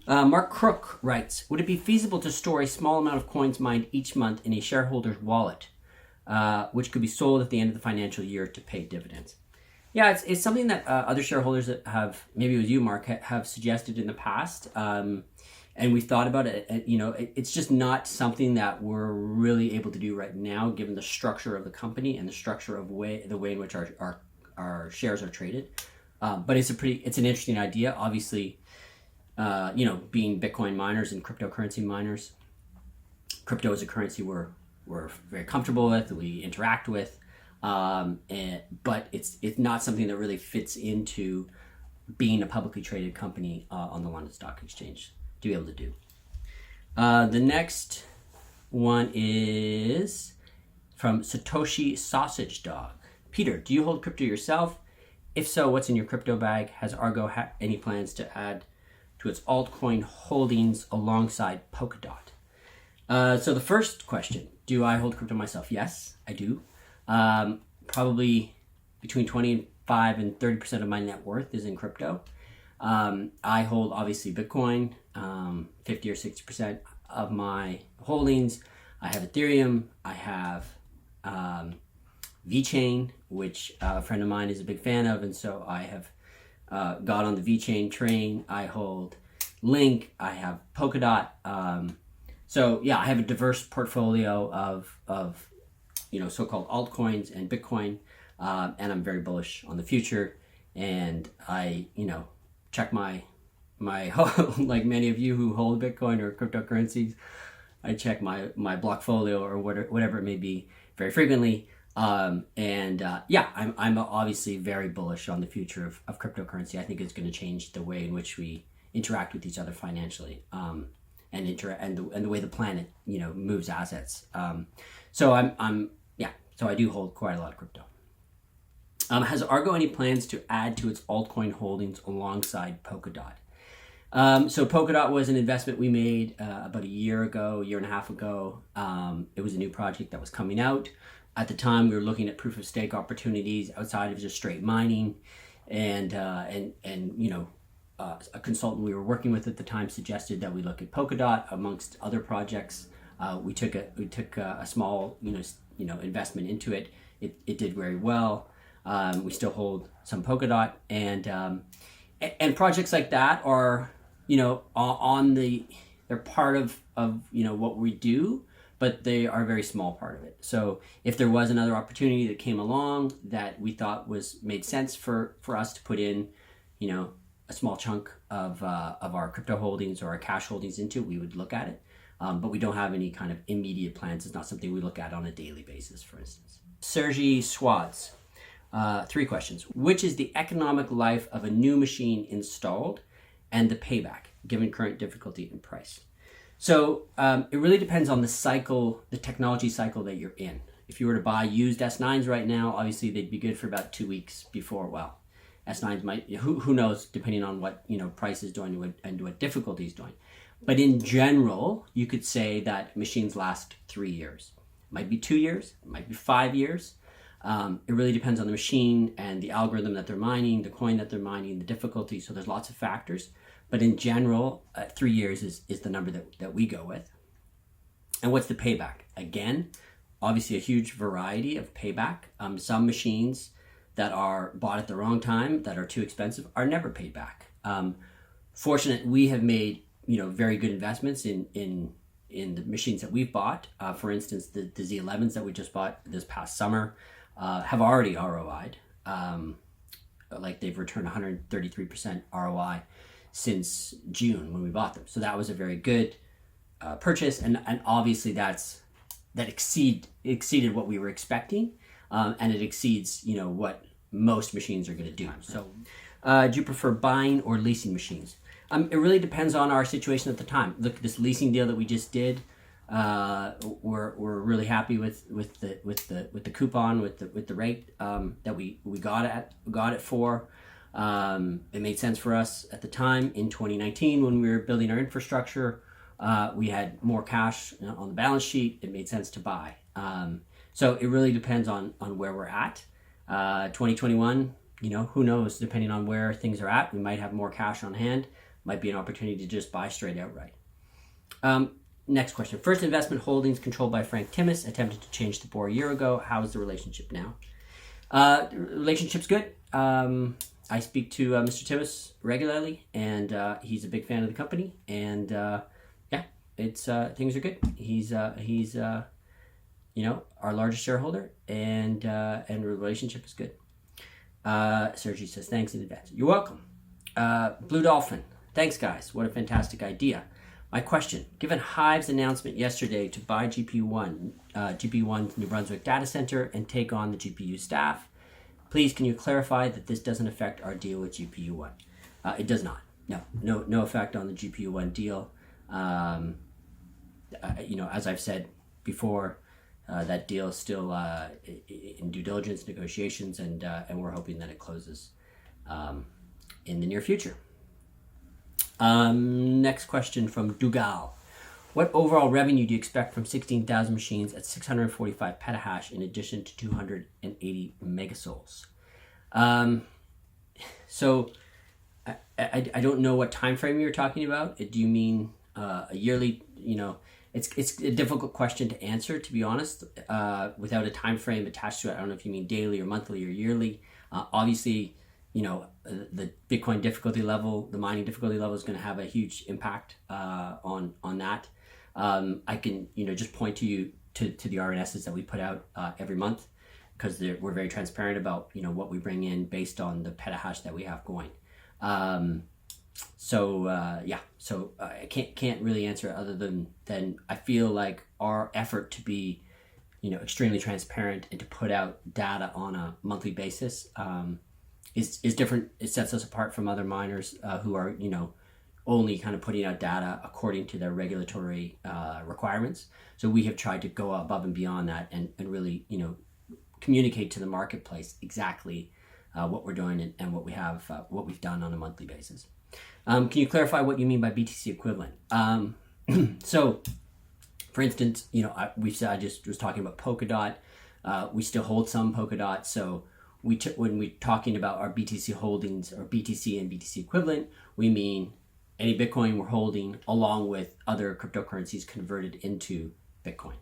Mark Crook writes, would it be feasible to store a small amount of coins mined each month in a shareholder's wallet, which could be sold at the end of the financial year to pay dividends? Yeah, it's something that other shareholders that have, maybe it was you, Mark, have suggested in the past. And we've thought about it. It's just not something that we're really able to do right now, given the structure of the company and the structure of the way in which our shares are traded. But it's an interesting idea. Obviously, being Bitcoin miners and cryptocurrency miners, crypto is a currency we're very comfortable with, we interact with, but it's not something that really fits into being a publicly traded company on the London Stock Exchange to be able to do. The next one is from Satoshi Sausage Dog. Peter, do you hold crypto yourself? If so, what's in your crypto bag? Has Argo any plans to add to its altcoin holdings alongside Polkadot? So the first question, do I hold crypto myself? Yes, I do. Probably between 25 and 30% of my net worth is in crypto. I hold obviously Bitcoin, 50 or 60% of my holdings. I have Ethereum. I have VeChain, which a friend of mine is a big fan of, and so I have got on the VeChain train. I hold Link. I have Polkadot. So yeah, I have a diverse portfolio of so-called altcoins and Bitcoin, and I'm very bullish on the future. And I check my like many of you who hold Bitcoin or cryptocurrencies, I check my Blockfolio or whatever it may be very frequently. I'm obviously very bullish on the future of cryptocurrency. I think it's going to change the way in which we interact with each other financially, and the way the planet moves assets. So I do hold quite a lot of crypto. Has Argo any plans to add to its altcoin holdings alongside Polkadot? So Polkadot was an investment we made about a year and a half ago. It was a new project that was coming out. At the time, we were looking at proof of stake opportunities outside of just straight mining, and a consultant we were working with at the time suggested that we look at Polkadot amongst other projects. We took a small investment into it. It did very well. We still hold some Polkadot, and projects like that are they're part of what we do, but they are a very small part of it. So if there was another opportunity that came along that we thought made sense for us to put in a small chunk of our crypto holdings or our cash holdings into, we would look at it. But we don't have any kind of immediate plans. It's not something we look at on a daily basis, for instance. Sergey Swads. 3 questions. Which is the economic life of a new machine installed and the payback, given current difficulty and price? So it really depends on the cycle, the technology cycle that you're in. If you were to buy used S9s right now, obviously they'd be good for about 2 weeks before, S9s might, who knows, depending on what price is doing and what difficulty is doing. But in general, you could say that machines last 3 years. It might be 2 years, it might be 5 years. It really depends on the machine and the algorithm that they're mining, the coin that they're mining, the difficulty. So there's lots of factors. But in general, 3 years is the number that we go with. And what's the payback? Again, obviously a huge variety of payback. Some machines that are bought at the wrong time, that are too expensive, are never paid back. Fortunate, we have made very good investments in the machines that we've bought. For instance, the Z11s that we just bought this past summer have already ROI'd. Like they've returned 133% ROI since June when we bought them. So that was a very good purchase, and obviously that exceeded what we were expecting, and it exceeds what most machines are going to do. So do you prefer buying or leasing machines? It really depends on our situation at the time. Look at this leasing deal that we just did. We're really happy with the coupon, with the rate that we got it for. It made sense for us at the time in 2019 when we were building our infrastructure. We had more cash on the balance sheet. It made sense to buy. So it really depends on where we're at. 2021, who knows? Depending on where things are at, we might have more cash on hand. might be an opportunity to just buy straight outright. Next question. First investment holdings controlled by Frank Timmis, attempted to change the board a year ago. How is the relationship now? The relationship's good. I speak to Mr. Timmis regularly, and he's a big fan of the company. And yeah, it's things are good. He's our largest shareholder, and the relationship is good. Sergi says thanks in advance. You're welcome. Blue Dolphin. Thanks, guys. What a fantastic idea. My question, given Hives' announcement yesterday to buy GPU1's New Brunswick data center and take on the GPU staff, please can you clarify that this doesn't affect our deal with GPU1? It does not. No effect on the GPU1 deal. As I've said before, that deal is still in due diligence negotiations, and we're hoping that it closes in the near future. Next question from Dougal. What overall revenue do you expect from 16,000 machines at 645 petahash in addition to 280 megasouls? So I don't know what time frame you're talking about. Do you mean a yearly? It's a difficult question to answer, to be honest, without a time frame attached to it. I don't know if you mean daily or monthly or yearly. Obviously, the Bitcoin difficulty level, the mining difficulty level is going to have a huge impact on that. I can just point to the RNSs that we put out every month, because we're very transparent about what we bring in based on the petahash that we have going. So I can't really answer other than I feel like our effort to be extremely transparent and to put out data on a monthly basis is different. It sets us apart from other miners who are only kind of putting out data according to their regulatory requirements. So we have tried to go above and beyond that and really communicate to the marketplace exactly what we're doing and what we've done on a monthly basis. Can you clarify what you mean by BTC equivalent? So, for instance, I just was talking about Polkadot. We still hold some Polkadot. So when we're talking about our BTC holdings or BTC and BTC equivalent, we mean any Bitcoin we're holding along with other cryptocurrencies converted into Bitcoin.